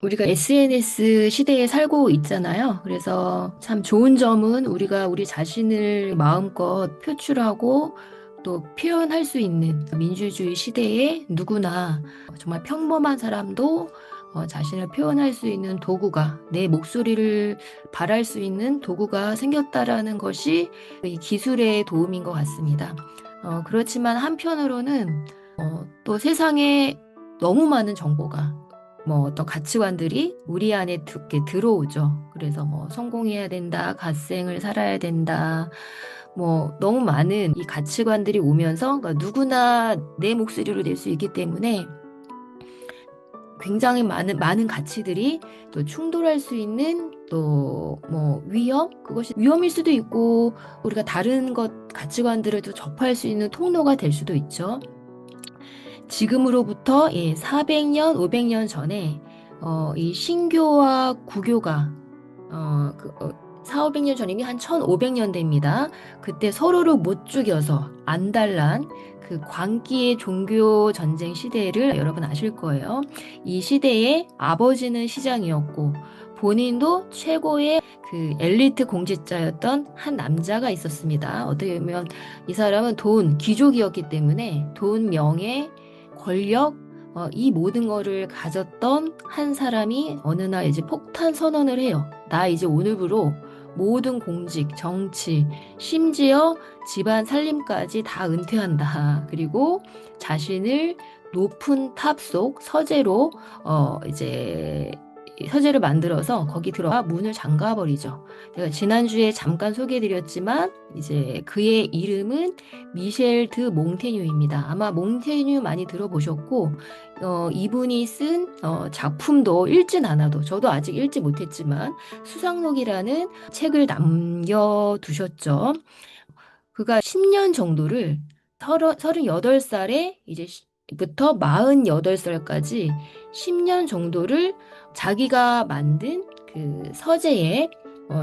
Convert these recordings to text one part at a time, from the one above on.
우리가 SNS 시대에 살고 있잖아요. 그래서 참 좋은 점은 우리가 우리 자신을 마음껏 표출하고 또 표현할 수 있는 민주주의 시대에 누구나 정말 평범한 사람도 자신을 표현할 수 있는 도구가, 내 목소리를 발할 수 있는 도구가 생겼다라는 것이 이 기술의 도움인 것 같습니다. 그렇지만 한편으로는 또 세상에 너무 많은 정보가 뭐 어떤 가치관들이 우리 안에 이렇게 들어오죠. 그래서 뭐 성공해야 된다, 갓생을 살아야 된다, 뭐 너무 많은 이 가치관들이 오면서 그러니까 누구나 내 목소리를 낼 수 있기 때문에 굉장히 많은 가치들이 또 충돌할 수 있는 또 뭐 위험? 그것이 위험일 수도 있고 우리가 다른 것 가치관들을 또 접할 수 있는 통로가 될 수도 있죠. 지금으로부터 400년, 500년 전에 이 신교와 구교가 4, 500년 전이면 한 1500년대입니다. 그때 서로를 못 죽여서 안달난 그 광기의 종교 전쟁 시대를 여러분 아실 거예요. 이 시대에 아버지는 시장이었고 본인도 최고의 그 엘리트 공직자였던 한 남자가 있었습니다. 어떻게 보면 이 사람은 귀족이었기 때문에 돈, 명예, 권력, 이 모든 거를 가졌던 한 사람이 어느 날 이제 폭탄 선언을 해요. 나 이제 오늘부로 모든 공직, 정치, 심지어 집안 살림까지 다 은퇴한다. 그리고 자신을 높은 탑 속 서재로 이제 서재를 만들어서 거기 들어가 문을 잠가 버리죠. 제가 지난주에 잠깐 소개해드렸지만 이제 그의 이름은 미셸 드 몽테뉴입니다. 아마 몽테뉴 많이 들어보셨고 이분이 쓴 작품도 읽진 않아도 저도 아직 읽지 못했지만 수상록이라는 책을 남겨두셨죠. 그가 10년 정도를 38살에 이제 부터 48살까지 10년 정도를 자기가 만든 그 서재에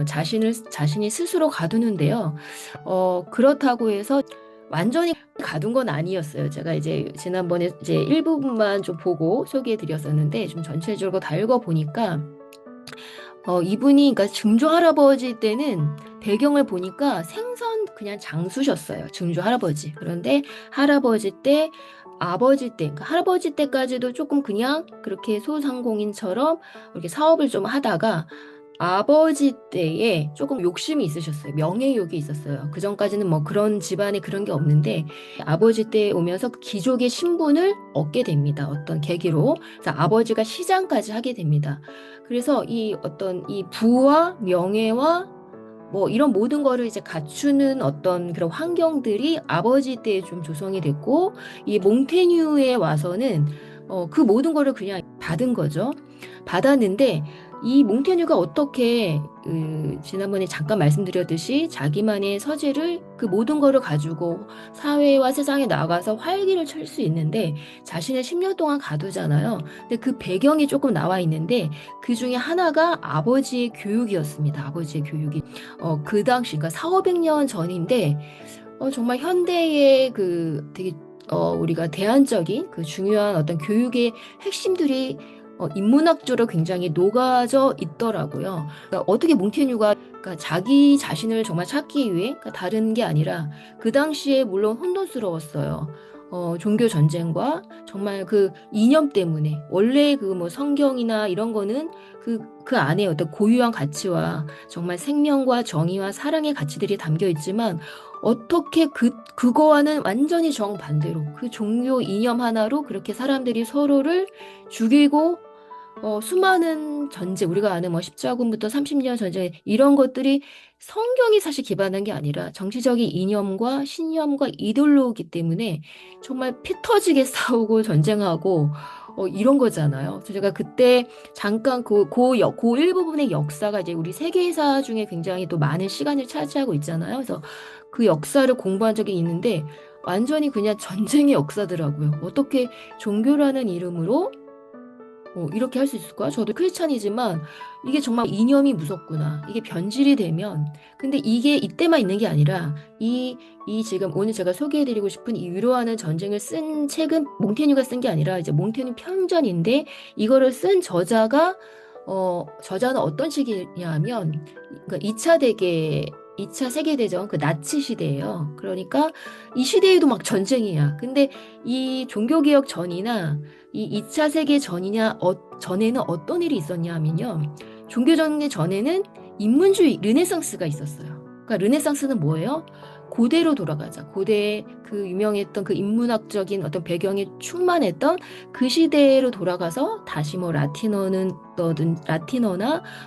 자신이 스스로 가두는데요. 그렇다고 해서 완전히 가둔 건 아니었어요. 제가 이제 지난번에 이제 일부분만 좀 보고 소개해 드렸었는데 좀 전체적으로 다 읽어보니까 이분이 그러니까 증조 할아버지 때는 배경을 보니까 생선 그냥 장수셨어요. 증조 할아버지. 그런데 할아버지 때 아버지 때, 그러니까 할아버지 때까지도 조금 그냥 그렇게 소상공인처럼 이렇게 사업을 좀 하다가 아버지 때에 조금 욕심이 있으셨어요. 명예욕이 있었어요. 그 전까지는 뭐 그런 집안에 그런 게 없는데 아버지 때 오면서 귀족의 신분을 얻게 됩니다. 어떤 계기로. 그래서 아버지가 시장까지 하게 됩니다. 그래서 이 어떤 이 부와 명예와 뭐 이런 모든 거를 이제 갖추는 어떤 그런 환경들이 아버지 때에 좀 조성이 됐고 이 몽테뉴에 와서는 그 모든 거를 그냥 받은 거죠. 받았는데 이 몽테뉴가 어떻게 지난번에 잠깐 말씀드렸듯이 자기만의 서재를 그 모든 거를 가지고 사회와 세상에 나가서 활기를 찰 수 있는데 자신을 10년 동안 가두잖아요. 근데 그 배경이 조금 나와 있는데 그 중에 하나가 아버지의 교육이었습니다. 아버지의 교육이. 그 당시, 그러니까 4, 500년 전인데, 정말 현대의 그 되게, 우리가 대안적인 그 중요한 어떤 교육의 핵심들이 인문학적으로 굉장히 녹아져 있더라고요. 그러니까 어떻게 몽테뉴가 그러니까 자기 자신을 정말 찾기 위해 그러니까 다른 게 아니라 그 당시에 물론 혼돈스러웠어요. 종교 전쟁과 정말 그 이념 때문에 원래 그 뭐 성경이나 이런 거는 그 안에 어떤 고유한 가치와 정말 생명과 정의와 사랑의 가치들이 담겨 있지만 어떻게 그거와는 완전히 정반대로 그 종교 이념 하나로 그렇게 사람들이 서로를 죽이고 수많은 전쟁, 우리가 아는 뭐 십자군부터 30년 전쟁, 이런 것들이 성경이 사실 기반한 게 아니라 정치적인 이념과 신념과 이데올로기 때문에 정말 피 터지게 싸우고 전쟁하고 이런 거잖아요. 그래서 제가 그때 잠깐 그 일부분의 역사가 이제 우리 세계사 중에 굉장히 또 많은 시간을 차지하고 있잖아요. 그래서 그 역사를 공부한 적이 있는데 완전히 그냥 전쟁의 역사더라고요. 어떻게 종교라는 이름으로 이렇게 할 수 있을까? 저도 크리스찬이지만 이게 정말 이념이 무섭구나. 이게 변질이 되면 근데 이게 이때만 있는 게 아니라 이 지금 오늘 제가 소개해드리고 싶은 이 위로하는 전쟁을 쓴 책은 몽테뉴가 쓴 게 아니라 이제 몽테뉴 편전인데 이거를 쓴 저자는 어떤 시기냐면 그러니까 2차 세계대전 그 나치 시대예요. 그러니까 이 시대에도 막 전쟁이야. 근데 이 종교개혁 전이나 이 2차 세계 전이냐 전에는 어떤 일이 있었냐 하면요. 종교정리 전에는 인문주의 르네상스가 있었어요. 그러니까 르네상스는 뭐예요? 고대로 돌아가자. 고대 그 유명했던 그 인문학적인 어떤 배경에 충만했던 그 시대로 돌아가서 다시 뭐 라틴어나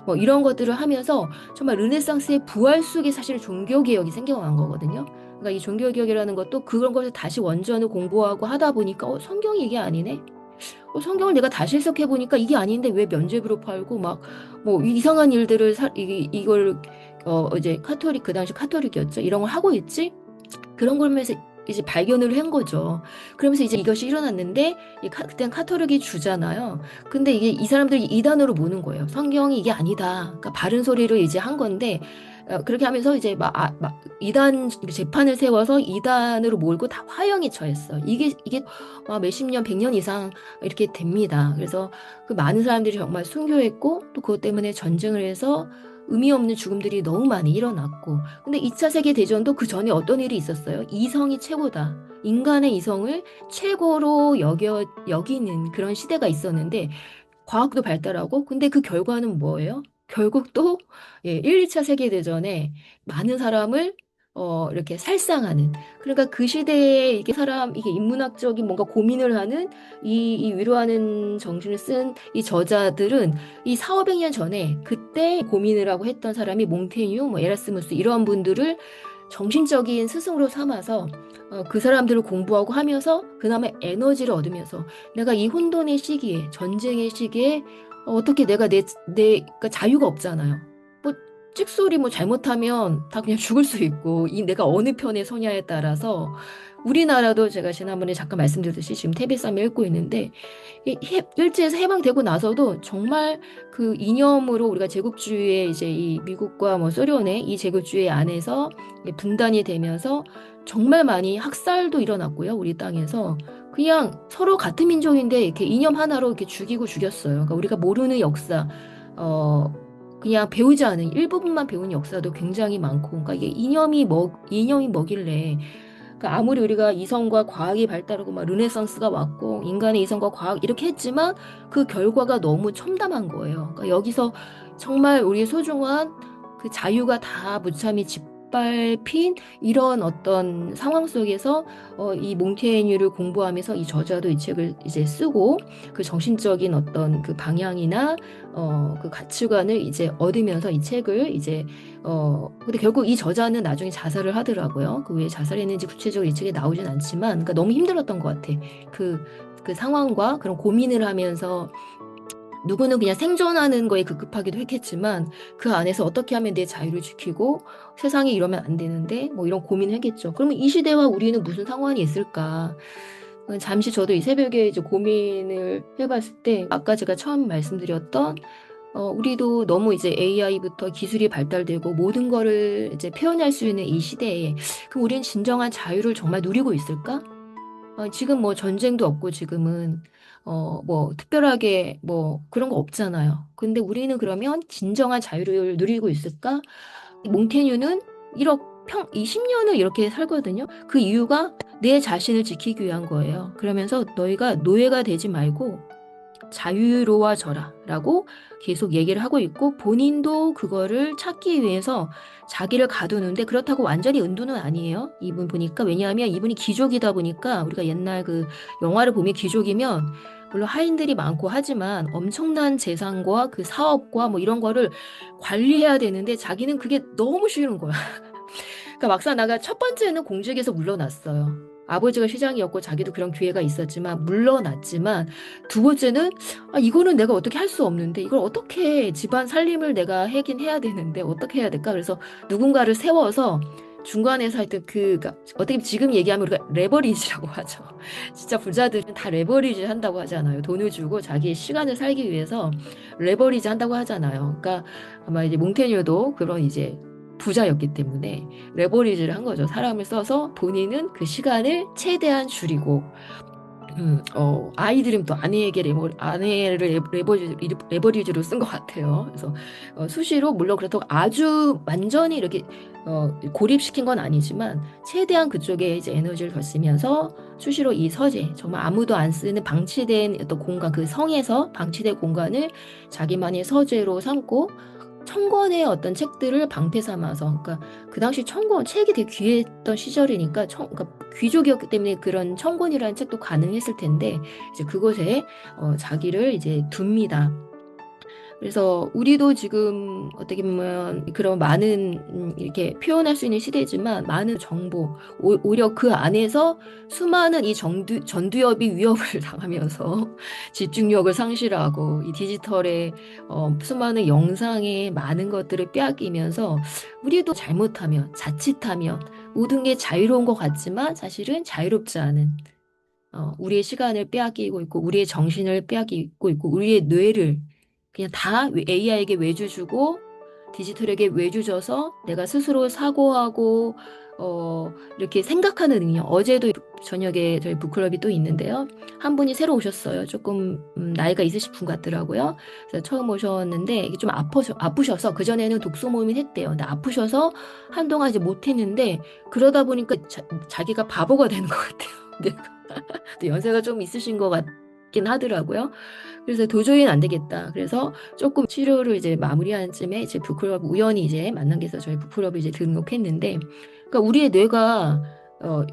뭐 이런 것들을 하면서 정말 르네상스의 부활 속에 사실 종교개혁이 생겨난 거거든요. 그러니까 이 종교개혁이라는 것도 그런 것을 다시 원전을 공부하고 하다 보니까 성경이 이게 아니네? 성경을 내가 다시 해석해 보니까 이게 아닌데 왜 면죄부로 팔고 막 뭐 이상한 일들을 이걸 이제 카톨릭 그 당시 카톨릭이었죠. 이런 걸 하고 있지? 그런 걸 하면서 이제 발견을 한 거죠. 그러면서 이제 이것이 일어났는데 그때는 카톨릭이 주잖아요. 근데 이게 이 사람들이 이단으로 모는 거예요. 성경이 이게 아니다. 그러니까 바른 소리를 이제 한 건데 그렇게 하면서 이제 막 이단 재판을 세워서 이단으로 몰고 다 화형에 처했어. 이게 막 몇십 년, 100년 이상 이렇게 됩니다. 그래서 그 많은 사람들이 정말 순교했고 또 그것 때문에 전쟁을 해서 의미 없는 죽음들이 너무 많이 일어났고. 근데 2차 세계대전도 그 전에 어떤 일이 있었어요? 이성이 최고다. 인간의 이성을 최고로 여기는 그런 시대가 있었는데, 과학도 발달하고, 근데 그 결과는 뭐예요? 결국 또, 1, 2차 세계대전에 많은 사람을, 이렇게 살상하는. 그러니까 그 시대에 이게 인문학적인 뭔가 고민을 하는 이 위로하는 정신을 쓴 이 저자들은 이 4, 500년 전에 그때 고민을 하고 했던 사람이 몽테뉴, 뭐 에라스무스 이런 분들을 정신적인 스승으로 삼아서 그 사람들을 공부하고 하면서 그나마 에너지를 얻으면서 내가 이 혼돈의 시기에 전쟁의 시기에 어떻게 그러니까 자유가 없잖아요. 뭐 찍소리 뭐 잘못하면 다 그냥 죽을 수 있고 이 내가 어느 편에 서냐에 따라서 우리나라도 제가 지난번에 잠깐 말씀드렸듯이 지금 테베스함을 읽고 있는데 일제에서 해방되고 나서도 정말 그 이념으로 우리가 제국주의의 이제 이 미국과 뭐 소련의 이 제국주의 안에서 분단이 되면서 정말 많이 학살도 일어났고요. 우리 땅에서 그냥 서로 같은 민족인데 이렇게 이념 하나로 이렇게 죽이고 죽였어요. 그러니까 우리가 모르는 역사, 어, 그냥 배우지 않은 일부분만 배운 역사도 굉장히 많고, 그러니까 이게 이념이 뭐길래 그러니까 아무리 우리가 이성과 과학이 발달하고 막 르네상스가 왔고 인간의 이성과 과학 이렇게 했지만 그 결과가 너무 첨단한 거예요. 그러니까 여기서 정말 우리의 소중한 그 자유가 다 무참히 짓밟힌 이런 어떤 상황 속에서 이 몽테뉴를 공부하면서 이 저자도 이 책을 이제 쓰고 그 정신적인 어떤 그 방향이나 그 가치관을 이제 얻으면서 이 책을 이제 근데 결국 이 저자는 나중에 자살을 하더라고요. 그 왜 자살했는지 구체적으로 이 책에 나오진 않지만, 그러니까 너무 힘들었던 것 같아. 그, 그 상황과 그런 고민을 하면서 누구는 그냥 생존하는 거에 급급하기도 했겠지만 그 안에서 어떻게 하면 내 자유를 지키고 세상에 이러면 안 되는데 뭐 이런 고민을 했겠죠. 그러면 이 시대와 우리는 무슨 상관이 있을까? 잠시 저도 이 새벽에 이제 고민을 해봤을 때 아까 제가 처음 말씀드렸던 우리도 너무 이제 AI부터 기술이 발달되고 모든 거를 이제 표현할 수 있는 이 시대에 그럼 우리는 진정한 자유를 정말 누리고 있을까? 지금 뭐 전쟁도 없고 지금은 뭐 특별하게 뭐 그런 거 없잖아요. 근데 우리는 그러면 진정한 자유를 누리고 있을까? 몽테뉴는 20년을 이렇게 살거든요. 그 이유가 내 자신을 지키기 위한 거예요. 그러면서 너희가 노예가 되지 말고 자유로워져라 라고 계속 얘기를 하고 있고 본인도 그거를 찾기 위해서 자기를 가두는데 그렇다고 완전히 은둔은 아니에요. 이분 보니까 왜냐하면 이분이 귀족이다 보니까 우리가 옛날 그 영화를 보면 귀족이면 물론 하인들이 많고 하지만 엄청난 재산과 그 사업과 뭐 이런 거를 관리해야 되는데 자기는 그게 너무 싫은 거야. 그러니까 막상 나가 첫 번째는 공직에서 물러났어요. 아버지가 시장이었고 자기도 그런 기회가 있었지만 물러났지만 두 번째는 이거는 내가 어떻게 할 수 없는데 이걸 어떻게 집안 살림을 내가 하긴 해야 되는데 어떻게 해야 될까? 그래서 누군가를 세워서 중간에서 하여튼 그러니까 어떻게 보면 지금 얘기하면 우리가 레버리지라고 하죠. 진짜 부자들은 다 레버리지 한다고 하잖아요. 돈을 주고 자기의 시간을 살기 위해서 레버리지 한다고 하잖아요. 그러니까 아마 이제 몽테뉴도 그런 이제 부자였기 때문에 레버리지를 한 거죠. 사람을 써서 본인은 그 시간을 최대한 줄이고 아이들은 또 아내에게 아내를 레버리지로 쓴 것 같아요. 그래서 수시로, 물론 그렇다고 아주 완전히 이렇게 고립시킨 건 아니지만, 최대한 그쪽에 이제 에너지를 더 쓰면서 수시로 이 서재, 정말 아무도 안 쓰는 방치된 어떤 공간, 그 성에서 방치된 공간을 자기만의 서재로 삼고, 청권의 어떤 책들을 방패 삼아서, 그러니까 그 당시 청권 책이 되게 귀했던 시절이니까 그러니까 귀족이었기 때문에 그런 청권이라는 책도 가능했을 텐데 이제 그곳에 자기를 이제 둡니다. 그래서 우리도 지금 어떻게 보면 그런 많은 이렇게 표현할 수 있는 시대지만, 많은 정보, 오히려 그 안에서 수많은 이 전두엽이 위협을 당하면서 집중력을 상실하고, 이 디지털의 수많은 영상의 많은 것들을 빼앗기면서, 우리도 잘못하면, 자칫하면 모든 게 자유로운 것 같지만 사실은 자유롭지 않은, 우리의 시간을 빼앗기고 있고, 우리의 정신을 빼앗기고 있고, 우리의 뇌를 그냥 다 AI에게 외주 주고, 디지털에게 외주 줘서 내가 스스로 사고하고, 이렇게 생각하는 능력. 어제도 저녁에 저희 북클럽이 또 있는데요. 한 분이 새로 오셨어요. 조금 나이가 있으신 분 같더라고요. 그래서 처음 오셨는데 이게 좀 아프셔서, 그전에는 독서 모임을 했대요. 근데 아프셔서 한동안 이제 못 했는데, 그러다 보니까 자기가 바보가 되는 것 같아요. 근데 연세가 좀 있으신 것 같긴 하더라고요. 그래서 도저히는 안 되겠다. 그래서 조금 치료를 이제 마무리하는 쯤에 이제 북클럽 우연히 이제 만난 게 있어서 저희 북클럽에 이제 등록했는데, 그러니까 우리의 뇌가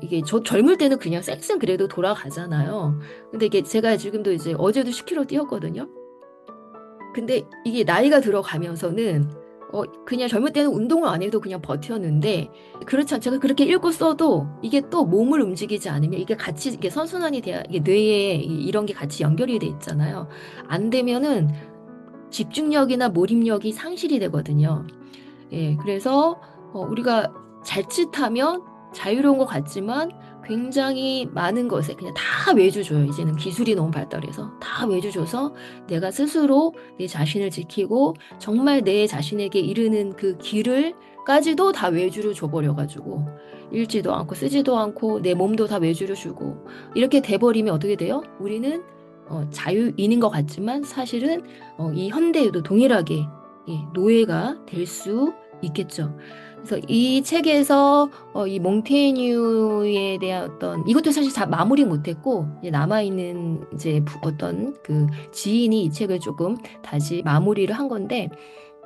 이게 저 젊을 때는 그냥 쌩쌩 그래도 돌아가잖아요. 근데 이게 제가 지금도 이제 어제도 10km 뛰었거든요. 근데 이게 나이가 들어가면서는 그냥 젊을 때는 운동을 안 해도 그냥 버텼는데, 그렇지 않 제가 그렇게 읽고 써도 이게 또 몸을 움직이지 않으면 이게 같이 이게 선순환이 돼야, 이게 뇌에 이런 게 같이 연결이 돼 있잖아요. 안 되면은 집중력이나 몰입력이 상실이 되거든요. 예, 그래서 우리가 자칫하면 자유로운 것 같지만 굉장히 많은 것에 그냥 다 외주줘요. 이제는 기술이 너무 발달해서 다 외주줘서 내가 스스로 내 자신을 지키고 정말 내 자신에게 이르는 그 길을까지도 다 외주를 줘버려가지고, 읽지도 않고 쓰지도 않고 내 몸도 다 외주를 주고, 이렇게 돼버리면 어떻게 돼요? 우리는 자유인인 것 같지만 사실은 이 현대에도 동일하게 노예가 될 수 있겠죠. 그래서 이 책에서 이 몽테뉴에 대한 어떤, 이것도 사실 다 마무리 못했고, 이제 남아있는 이제 어떤 그 지인이 이 책을 조금 다시 마무리를 한 건데,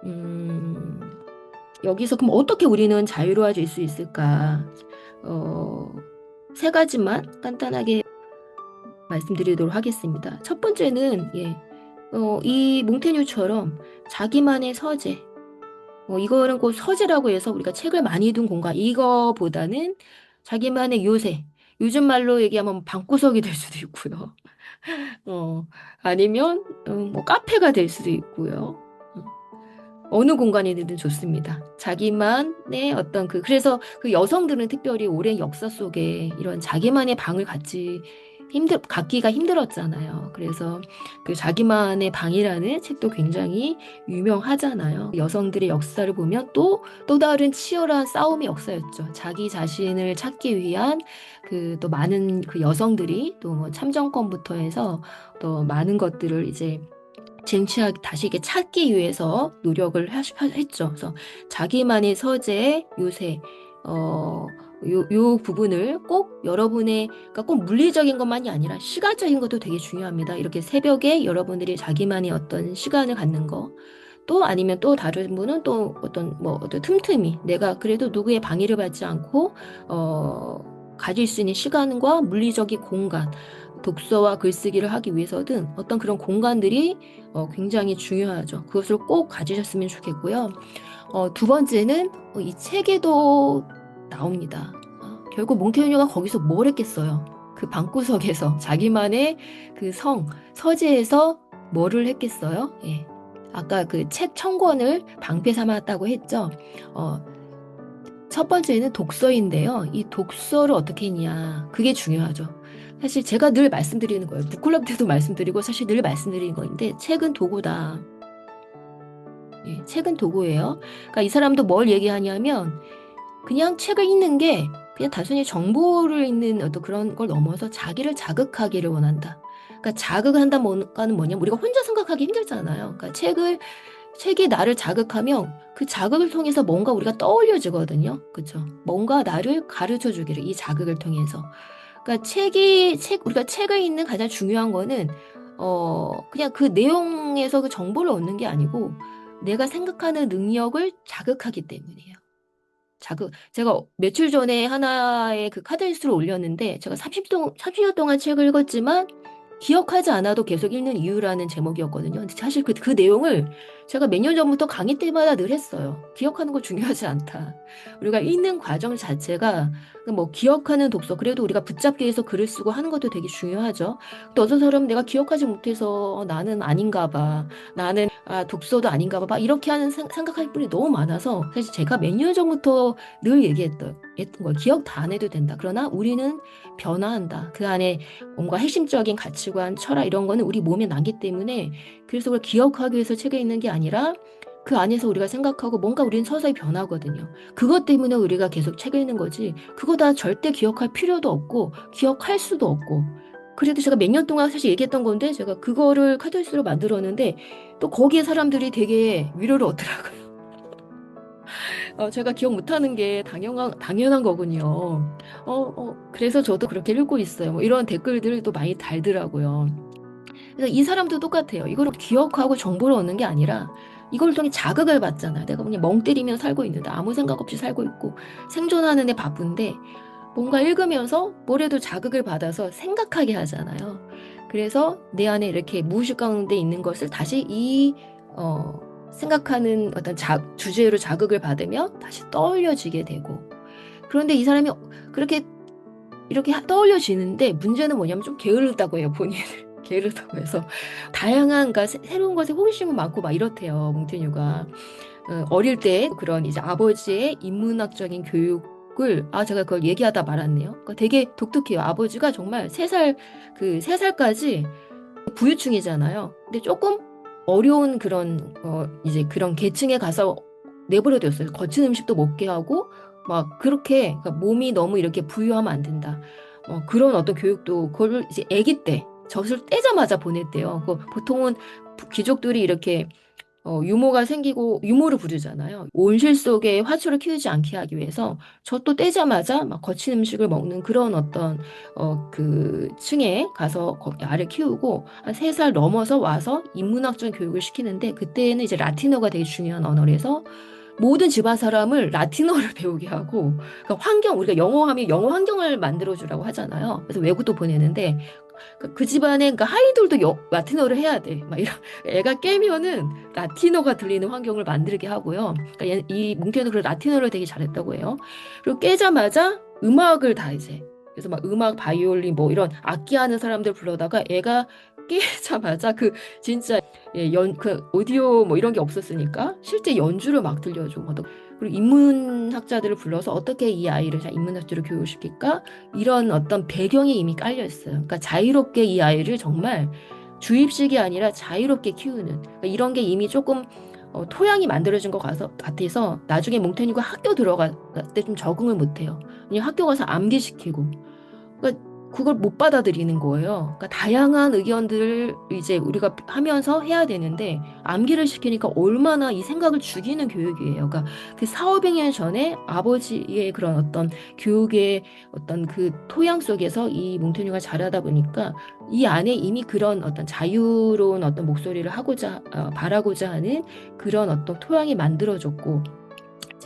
음, 여기서 그럼 어떻게 우리는 자유로워질 수 있을까? 어, 세 가지만 간단하게 말씀드리도록 하겠습니다. 첫 번째는, 이 몽테뉴처럼 자기만의 서재, 이거는 꼭 서재라고 해서 우리가 책을 많이 둔 공간, 이거보다는 자기만의 요새, 요즘 말로 얘기하면 방구석이 될 수도 있고요. 아니면 뭐 카페가 될 수도 있고요. 음, 어느 공간이든 좋습니다. 자기만의 어떤 그래서 그 여성들은 특별히 오랜 역사 속에 이런 자기만의 방을 갖기가 힘들었잖아요. 그래서 그 자기만의 방이라는 책도 굉장히 유명하잖아요. 여성들의 역사를 보면 또 다른 치열한 싸움의 역사였죠. 자기 자신을 찾기 위한 또 많은 그 여성들이 또 뭐 참정권부터 해서 또 많은 것들을 이제 쟁취하기, 다시 이게 찾기 위해서 노력을 했죠. 그래서 자기만의 서재, 요새, 요 부분을 꼭 여러분의, 그러니까 꼭 물리적인 것만이 아니라 시간적인 것도 되게 중요합니다. 이렇게 새벽에 여러분들이 자기만의 어떤 시간을 갖는 거, 또 아니면 또 다른 분은 또 어떤 틈틈이 내가 그래도 누구의 방해를 받지 않고, 가질 수 있는 시간과 물리적인 공간, 독서와 글쓰기를 하기 위해서든 어떤 그런 공간들이 굉장히 중요하죠. 그것을 꼭 가지셨으면 좋겠고요. 두 번째는 이 책에도 나옵니다. 결국 몽테뉴가 거기서 뭘 했겠어요? 그 방구석에서 자기만의 그 서재에서 뭐를 했겠어요? 예. 아까 그 책 천권을 방패 삼았다고 했죠. 어, 첫 번째는 독서인데요. 이 독서를 어떻게 했냐. 그게 중요하죠. 사실 제가 늘 말씀드리는 거예요. 북클럽 때도 말씀드리고 사실 늘 말씀드리는 건데 책은 도구다. 예, 책은 도구예요. 그러니까 이 사람도 뭘 얘기하냐면 그냥 책을 읽는 게 그냥 단순히 정보를 읽는 어떤 그런 걸 넘어서 자기를 자극하기를 원한다. 그러니까 자극을 한다는 뭐냐면 우리가 혼자 생각하기 힘들잖아요. 그러니까 책이 나를 자극하면 그 자극을 통해서 뭔가 우리가 떠올려지거든요. 그렇죠? 뭔가 나를 가르쳐 주기를 이 자극을 통해서. 그러니까 우리가 책을 읽는 가장 중요한 거는 그냥 그 내용에서 그 정보를 얻는 게 아니고 내가 생각하는 능력을 자극하기 때문이에요. 제가 며칠 전에 하나의 그 카드뉴스를 올렸는데, 제가 30년 동안 책을 읽었지만, 기억하지 않아도 계속 읽는 이유라는 제목이었거든요. 근데 사실 그 내용을 제가 몇 년 전부터 강의 때마다 늘 했어요. 기억하는 거 중요하지 않다. 우리가 읽는 과정 자체가, 뭐, 기억하는 독서, 그래도 우리가 붙잡기 위해서 글을 쓰고 하는 것도 되게 중요하죠. 또 어떤 사람은 내가 기억하지 못해서 나는 아닌가 봐. 나는 독서도 아닌가 봐. 막 이렇게 하는 생각할 분이 너무 많아서 사실 제가 몇 년 전부터 늘 했던 거 기억 다 안 해도 된다. 그러나 우리는 변화한다. 그 안에 뭔가 핵심적인 가치관, 철학 이런 거는 우리 몸에 남기 때문에 그래서 그걸 기억하기 위해서 책에 있는 게 아니라 그 안에서 우리가 생각하고 뭔가 우리는 서서히 변하거든요. 그것 때문에 우리가 계속 책을 읽는 거지. 그거 다 절대 기억할 필요도 없고 기억할 수도 없고. 그래도 제가 몇 년 동안 사실 얘기했던 건데 제가 그거를 카드뉴스로 만들었는데 또 거기에 사람들이 되게 위로를 얻더라고요. 제가 기억 못하는 게 당연한 거군요. 그래서 저도 그렇게 읽고 있어요. 뭐 이런 댓글들도 많이 달더라고요. 그래서 이 사람도 똑같아요. 이걸 기억하고 정보를 얻는 게 아니라 이걸 통해 자극을 받잖아요. 내가 그냥 멍 때리며 살고 있는데 아무 생각 없이 살고 있고 생존하는 데 바쁜데 뭔가 읽으면서 뭐래도 자극을 받아서 생각하게 하잖아요. 그래서 내 안에 이렇게 무의식 가운데 있는 것을 다시 생각하는 어떤 주제로 자극을 받으며 다시 떠올려지게 되고. 그런데 이 사람이 그렇게 이렇게 떠올려지는데 문제는 뭐냐면 좀 게으르다고 해요, 본인을. 게으르다고 해서. 다양한, 그러니까 새로운 것에 호기심은 많고 막 이렇대요, 몽테뉴가. 어릴 때 그런 이제 아버지의 인문학적인 교육을, 제가 그걸 얘기하다 말았네요. 그러니까 되게 독특해요. 아버지가 정말 세 살까지 부유층이잖아요. 근데 조금 어려운 그런 이제 그런 계층에 가서 내버려뒀어요. 거친 음식도 먹게 하고 막 그렇게 그러니까 몸이 너무 이렇게 부유하면 안 된다. 그런 어떤 교육도 그걸 이제 아기 때 젖을 떼자마자 보냈대요. 보통은 귀족들이 이렇게 유모가 생기고 유모를 부르잖아요. 온실 속에 화초를 키우지 않게 하기 위해서 젖도 떼자마자 막 거친 음식을 먹는 그런 어떤 그 층에 가서 알을 키우고 한 3살 넘어서 와서 인문학적 교육을 시키는데 그때는 이제 라틴어가 되게 중요한 언어라서 모든 집안 사람을 라틴어를 배우게 하고 그러니까 우리가 영어 하면 영어 환경을 만들어 주라고 하잖아요. 그래서 외국도 보내는데 그 집안에 그러니까 하이들도 라틴어를 해야 돼. 막 이런 애가 깨면은 라틴어가 들리는 환경을 만들게 하고요. 그러니까 이 뭉태는 그 라틴어를 되게 잘했다고 해요. 그리고 깨자마자 음악을 다 이제 그래서 막 음악 바이올린 뭐 이런 악기 하는 사람들 불러다가 애가 깨자마자 진짜 그 오디오 뭐 이런 게 없었으니까 실제 연주를 막 들려주고 그리고 인문학자들을 불러서 어떻게 이 아이를 인문학자로 교육시킬까 이런 어떤 배경이 이미 깔려 있어요. 그러니까 자유롭게 이 아이를 정말 주입식이 아니라 자유롭게 키우는 그러니까 이런 게 이미 조금 토양이 만들어진 것 같아서 나중에 몽테뉴가 학교 들어갈 때 좀 적응을 못해요. 그냥 학교 가서 암기시키고 그러니까 그걸 못 받아들이는 거예요. 그러니까 다양한 의견들을 이제 우리가 하면서 해야 되는데 암기를 시키니까 얼마나 이 생각을 죽이는 교육이에요. 그러니까 그 4, 500년 전에 아버지의 그런 어떤 교육의 어떤 그 토양 속에서 이 몽테뉴가 자라다 보니까 이 안에 이미 그런 어떤 자유로운 어떤 목소리를 바라고자 하는 그런 어떤 토양이 만들어졌고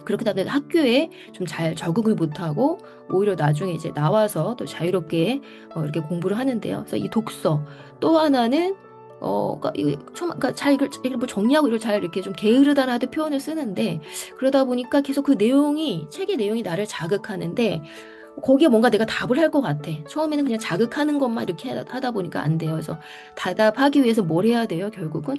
그렇게 다들 학교에 좀 잘 적응을 못하고 오히려 나중에 이제 나와서 또 자유롭게 이렇게 공부를 하는데요. 그래서 이 독서 또 하나는 그러니까 이걸 뭐 정리하고 이걸 잘 이렇게 좀 게으르다라는 표현을 쓰는데 그러다 보니까 계속 책의 내용이 나를 자극하는데 거기에 뭔가 내가 답을 할 것 같아. 처음에는 그냥 자극하는 것만 이렇게 하다 보니까 안 돼요. 그래서 답하기 위해서 뭘 해야 돼요, 결국은?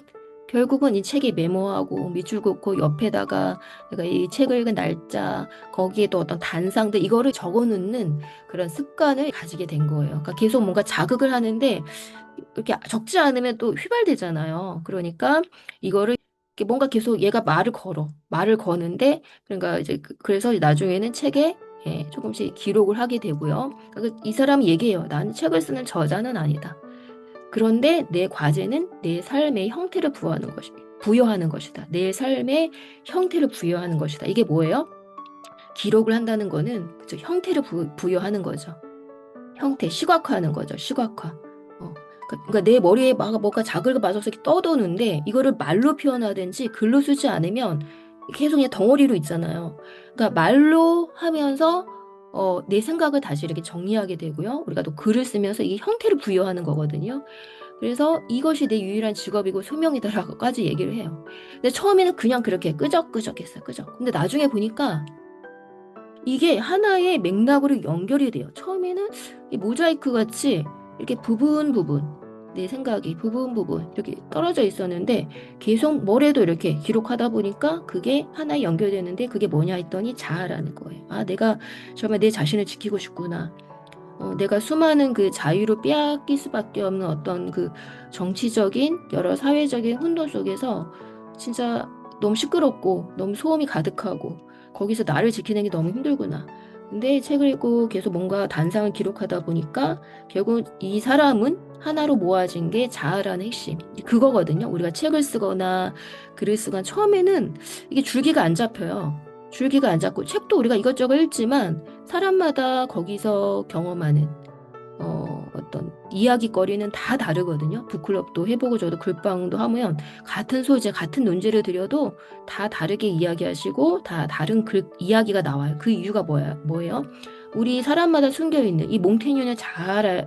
결국은 이 책에 메모하고 밑줄 긋고 옆에다가 내가 이 책을 읽은 날짜, 거기에 또 어떤 단상들 이거를 적어 놓는 그런 습관을 가지게 된 거예요. 그러니까 계속 뭔가 자극을 하는데 이렇게 적지 않으면 또 휘발되잖아요. 그러니까 이거를 이렇게 뭔가 계속 얘가 말을 거는데 그러니까 이제 그래서 나중에는 책에 조금씩 기록을 하게 되고요. 그러니까 이 사람이 얘기해요. 나는 책을 쓰는 저자는 아니다. 그런데 내 과제는 내 삶의 형태를 부여하는 것이다. 내 삶의 형태를 부여하는 것이다. 이게 뭐예요? 기록을 한다는 거는 그쵸, 형태를 부여하는 거죠. 형태, 시각화하는 거죠. 시각화. 그러니까 내 머리에 막 뭐가 자글가 맞아서 이렇게 떠도는데 이거를 말로 표현하든지 글로 쓰지 않으면 계속 그냥 덩어리로 있잖아요. 그러니까 말로 하면서 내 생각을 다시 이렇게 정리하게 되고요. 우리가 또 글을 쓰면서 이게 형태를 부여하는 거거든요. 그래서 이것이 내 유일한 직업이고 소명이다라고까지 얘기를 해요. 근데 처음에는 그냥 그렇게 끄적끄적했어요. 끄적. 근데 나중에 보니까 이게 하나의 맥락으로 연결이 돼요. 처음에는 이 모자이크 같이 이렇게 내 생각이 부분 이렇게 떨어져 있었는데 계속 뭐래도 이렇게 기록하다 보니까 그게 하나에 연결되는데 그게 뭐냐 했더니 자아라는 거예요. 아, 내가 정말 내 자신을 지키고 싶구나. 내가 수많은 그 자유로 빼앗길 수밖에 없는 어떤 그 정치적인 여러 사회적인 혼돈 속에서 진짜 너무 시끄럽고 너무 소음이 가득하고 거기서 나를 지키는 게 너무 힘들구나. 근데 책을 읽고 계속 뭔가 단상을 기록하다 보니까 결국 이 사람은 하나로 모아진 게 자아라는 핵심. 그거거든요. 우리가 책을 쓰거나 글을 쓰거나 처음에는 이게 줄기가 안 잡혀요. 줄기가 안 잡고 책도 우리가 이것저것 읽지만 사람마다 거기서 경험하는 어떤 이야기거리는 다 다르거든요. 북클럽도 해보고 저도 글방도 하면 같은 소재, 같은 논제를 드려도 다 다르게 이야기하시고 다 다른 글 이야기가 나와요. 그 이유가 뭐예요? 우리 사람마다 숨겨 있는 이 몽테뉴의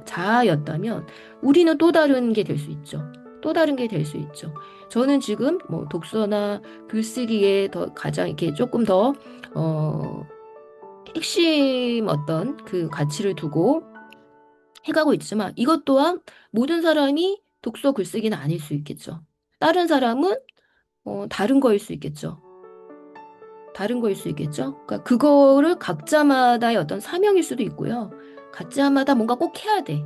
자아였다면 우리는 또 다른 게 될 수 있죠. 또 다른 게 될 수 있죠. 저는 지금 뭐 독서나 글쓰기에 더 가장 이렇게 조금 더 어, 핵심 어떤 그 가치를 두고 해가고 있지만 이것 또한 모든 사람이 독서 글쓰기는 아닐 수 있겠죠. 다른 사람은 다른 거일 수 있겠죠. 다른 거일 수 있겠죠. 그러니까 그거를 각자마다의 어떤 사명일 수도 있고요. 각자마다 뭔가 꼭 해야 돼.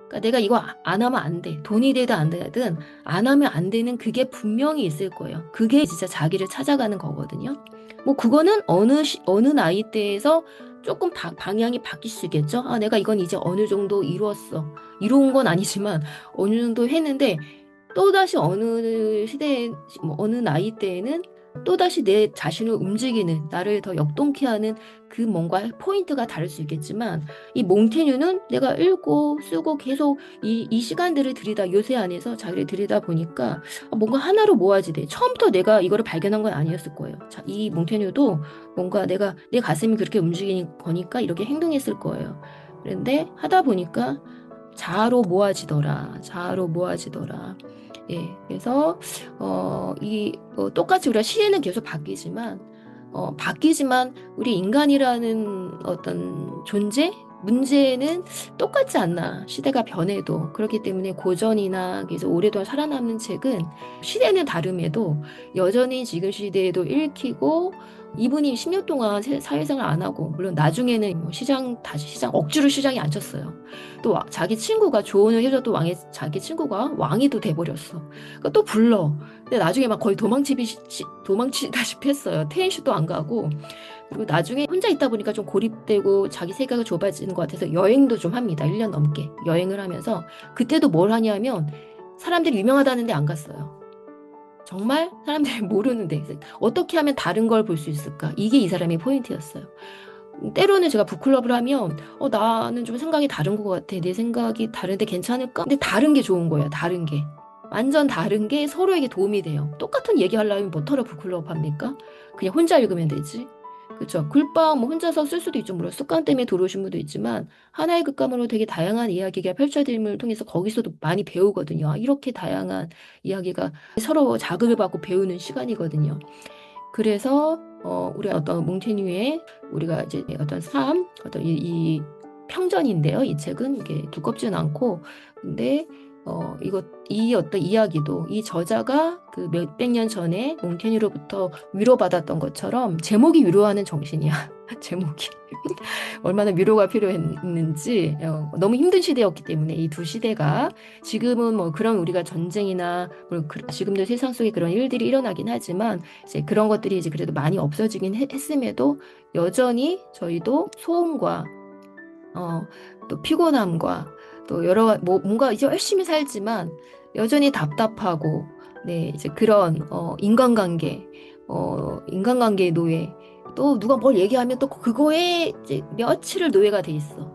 그러니까 내가 이거 안 하면 안 돼. 돈이 되든 안 되든 안 하면 안 되는 그게 분명히 있을 거예요. 그게 진짜 자기를 찾아가는 거거든요. 뭐 그거는 어느 나이대에서 조금 방향이 바뀔 수 있겠죠. 아, 내가 이건 이제 어느 정도 이루었어. 이루은 건 아니지만 어느 정도 했는데 또다시 어느 시대에 뭐 어느 나이대에는 또다시 내 자신을 움직이는 나를 더 역동케 하는 그 뭔가 포인트가 다를 수 있겠지만 이 몽테뉴는 내가 읽고 쓰고 계속 이 시간들을 요새 안에서 자기를 들이다 보니까 뭔가 하나로 모아지대. 처음부터 내가 이거를 발견한 건 아니었을 거예요. 자, 이 몽테뉴도 뭔가 내가 내 가슴이 그렇게 움직이는 거니까 이렇게 행동했을 거예요. 그런데 하다 보니까 자아로 모아지더라. 예, 그래서 똑같이 우리가 시대는 계속 바뀌지만 우리 인간이라는 어떤 존재 문제는 똑같지 않나. 시대가 변해도 그렇기 때문에 고전이나 그래서 오랫동안 살아남는 책은 시대는 다름에도 여전히 지금 시대에도 읽히고 이분이 10년 동안 사회생활 안 하고 물론 나중에는 뭐 다시 시장 억지로 시장에 앉혔어요. 또 자기 친구가 조언을 해줘도 자기 친구가 왕이 또 돼버렸어. 그러니까 또 불러. 근데 나중에 막 거의 도망치다시피 했어요. 퇴행쇼도 안 가고. 그리고 나중에 혼자 있다 보니까 좀 고립되고 자기 세계가 좁아지는 것 같아서 여행도 좀 합니다. 1년 넘게 여행을 하면서 그때도 뭘 하냐면 사람들이 유명하다는데 안 갔어요. 정말 사람들이 모르는데 어떻게 하면 다른 걸 볼 수 있을까? 이게 이 사람의 포인트였어요. 때로는 제가 북클럽을 하면 나는 좀 생각이 다른 것 같아. 내 생각이 다른데 괜찮을까? 근데 다른 게 좋은 거예요. 다른 게. 완전 다른 게 서로에게 도움이 돼요. 똑같은 얘기 하려면 뭐하러 북클럽 합니까? 그냥 혼자 읽으면 되지. 그렇죠. 글방 뭐 혼자서 쓸 수도 있죠. 물론 습관 때문에 들어오신 분도 있지만 하나의 글감으로 되게 다양한 이야기가 펼쳐짐을 통해서 거기서도 많이 배우거든요. 아, 이렇게 다양한 이야기가 서로 자극을 받고 배우는 시간이거든요. 그래서 우리 어떤 몽테뉴의 우리가 이제 어떤 어떤 이 평전인데요. 이 책은 이게 두껍지는 않고 근데 이 어떤 이야기도 이 저자가 그 몇백 년 전에 몽테뉴로부터 위로받았던 것처럼 제목이 위로하는 정신이야. 제목이. 얼마나 위로가 필요했는지 너무 힘든 시대였기 때문에 이 두 시대가 지금은 뭐 그런 우리가 전쟁이나 지금도 세상 속에 그런 일들이 일어나긴 하지만 이제 그런 것들이 이제 그래도 많이 없어지긴 했음에도 여전히 저희도 소음과 어, 또 피곤함과 또 뭔가 이제 열심히 살지만 여전히 답답하고 네 이제 그런 인간관계의 노예 또 누가 뭘 얘기하면 또 그거에 이제 며칠을 노예가 돼 있어.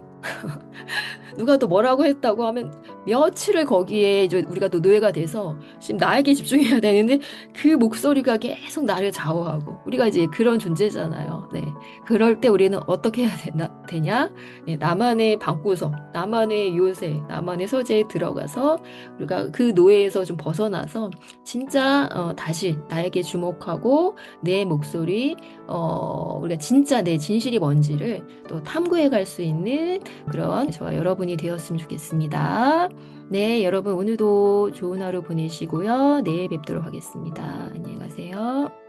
누가 또 뭐라고 했다고 하면 며칠을 거기에 이제 우리가 또 노예가 돼서 지금 나에게 집중해야 되는데 그 목소리가 계속 나를 좌우하고 우리가 이제 그런 존재잖아요. 네. 그럴 때 우리는 어떻게 해야 되냐? 네, 나만의 방구석, 나만의 요새, 나만의 서재에 들어가서 우리가 그 노예에서 좀 벗어나서 진짜 다시 나에게 주목하고 내 목소리, 우리가 진짜 내 진실이 뭔지를 또 탐구해 갈 수 있는 그런 저와 여러분이 되었으면 좋겠습니다. 네, 여러분 오늘도 좋은 하루 보내시고요. 내일 뵙도록 하겠습니다. 안녕히 가세요.